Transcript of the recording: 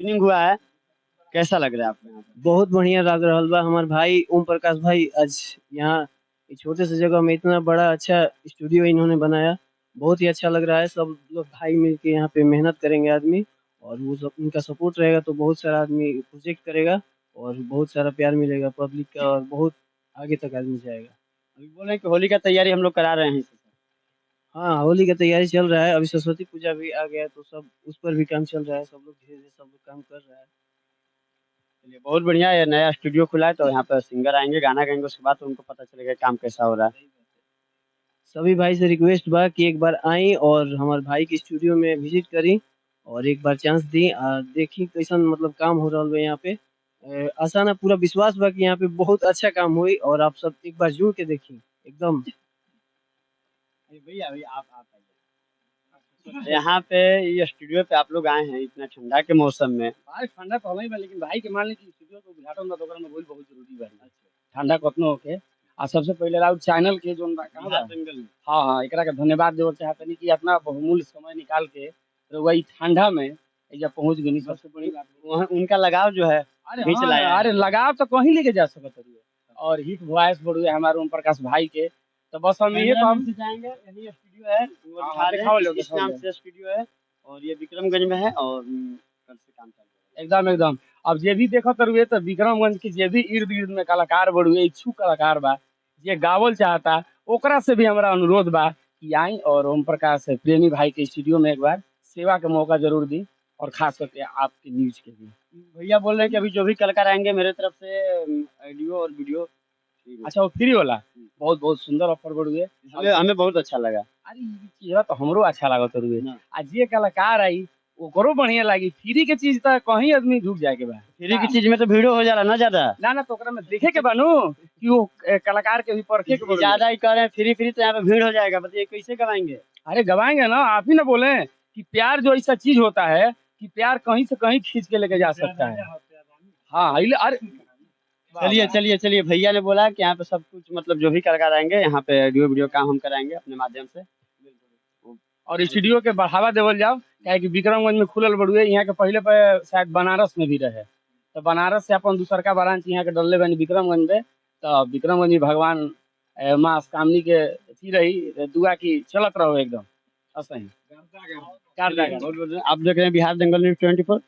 Opening हुआ है, कैसा लग रहा है आपको यहाँ पे? बहुत बढ़िया लग रहल बा। हमार भाई ओम प्रकाश भाई आज यहाँ इस छोटे से जगह में इतना बड़ा अच्छा स्टूडियो इन्होंने बनाया। बहुत ही अच्छा लग रहा है। सब लोग भाई मिलके यहाँ पे मेहनत करेंगे आदमी, और वो सब उनका सपोर्ट रहेगा तो बहुत सारा आदमी प्रोजेक्ट करेगा और बहुत सारा प्यार मिलेगा पब्लिक का, और बहुत आगे तक आदमी जाएगा। अभी बोल रहे हैं कि होली का तैयारी हम लोग करा रहे हैं इसी से। हाँ, होली का तैयारी चल रहा है। अभी सरस्वती पूजा भी आ गया है तो सब उस पर भी काम चल रहा है। सब लोग धीरे-धीरे सब लोग काम कर रहा है। चलिए बहुत बढ़िया, ये नया स्टूडियो खुला है तो यहाँ पर सिंगर आएँगे, गाना गाएँगे, उसके बाद तो उनको पता चलेगा काम कैसा हो रहा है। सभी भाई से रिक्वेस्ट बा कि एक बार आई और हमारे भाई के स्टूडियो में विजिट करी और एक बार चांस दी, देखी कैसन मतलब काम हो रहल बा यहाँ पे। आशा ना पूरा विश्वास बा कि यहाँ पे बहुत अच्छा काम होई, और आप सब एक बार जुड़ के देखी एकदम। अरे भैया अभी आप आइए। यहाँ पे ये स्टूडियो पे आप लोग आए हैं इतना ठंडा के मौसम में। भाई ठंडा तो हमें बा, लेकिन भाई के मान ली कि स्टूडियो के उद्घाटन बा तो ओकरा में बहुत बहुत जरूरी बा। ठंडा कतनो होके आ सबसे पहले राउत चैनल के जोन बा कहां बा जंगल में। हाँ हाँ एकरा के धन्यवाद देवल चाहतनी कि अपना बहुमूल्य समय निकाल के रउआ ई ठंडा में एजा पहुंच गनी। सबसे बड़ी बात वहाँ उनका लगाव जो है अरे बीच हाँ, लाया है। अरे लगाव तो कहीं लेके जा सकत है। और हिट वॉइस बढ़ुए हमारे ओम प्रकाश भाई के, तो बस हम ये कैमरा तो मैन से जाएंगे, यही स्टूडियो है, वो हाँ, दिखा रहे दिखाओ हैं लो, कि इस दिखाओ नाम लो। से स्टूडियो है और ये विक्रमगंज में है और कल से काम चालू है। एकदम एकदम। अब जे भी देखत रुए तो विक्रमगंज के जे भी इर्द गिर्द में कलाकार बढ़ुए इच्छुक कलाकार बा, जे गावल चाहता, ओकरा से भी हमारा अनुरोध बा कि आई और ओम प्रकाश प्रेमी भाई के स्टूडियो में एक बार सेवा का मौका जरूर दी, और खास करके आपके न्यूज के भी। भैया बोल रहे हैं कि अभी जो भी कलाकार आएंगे मेरे तरफ से ऑडियो और वीडियो फ्री में। अच्छा वो फ्री वाला बहुत बहुत सुंदर ऑफर बढ़ुए। हमें बहुत अच्छा लगा। अरे ई चीज तो हमरो अच्छा लागत रुए। ना। आ जे कलाकार आई ओकरो बढ़िया लागी। फ्री के चीज तो कहीं आदमी झुक जाए के बा। फ्री की चीज में तो भीड़ो हो जाला ना ज्यादा। ना ना तो ओकरा में देखे के बानू कि वो कलाकार के भी परखे के बड़ुए। ज्यादा ही कह रहे हैं फ्री तो यहाँ पे भीड़ हो जाएगा, बताइए कैसे कराएंगे। अरे गवाएंगे ना, आप ही ना बोले कि प्यार जो ऐसा चीज होता है कि प्यार कहीं से कहीं खींच के लेके जा सकता है। हाँ अरे चलिए चलिए चलिए, भैया ने बोला कि यहाँ पे सब कुछ मतलब जो भी कलाकार आएंगे यहाँ पे ऑडियो वीडियो काम हम कराएंगे अपने माध्यम से। और स्टूडियो के बढ़ावा देवल जाओ, क्या कि विक्रमगंज में खुलल बड़ुए। यहाँ के पहले पे शायद बनारस में भी रहे, तो बनारस से अपन दूसर का ब्रांच यहाँ के डलले बनी विक्रमगंज में। तो विक्रमगंज में भगवान माँ कामनी के अथी रही दुआ की चलत रहो एकदम असही। आप देख रहे हैं बिहार दंगल न्यूज 24।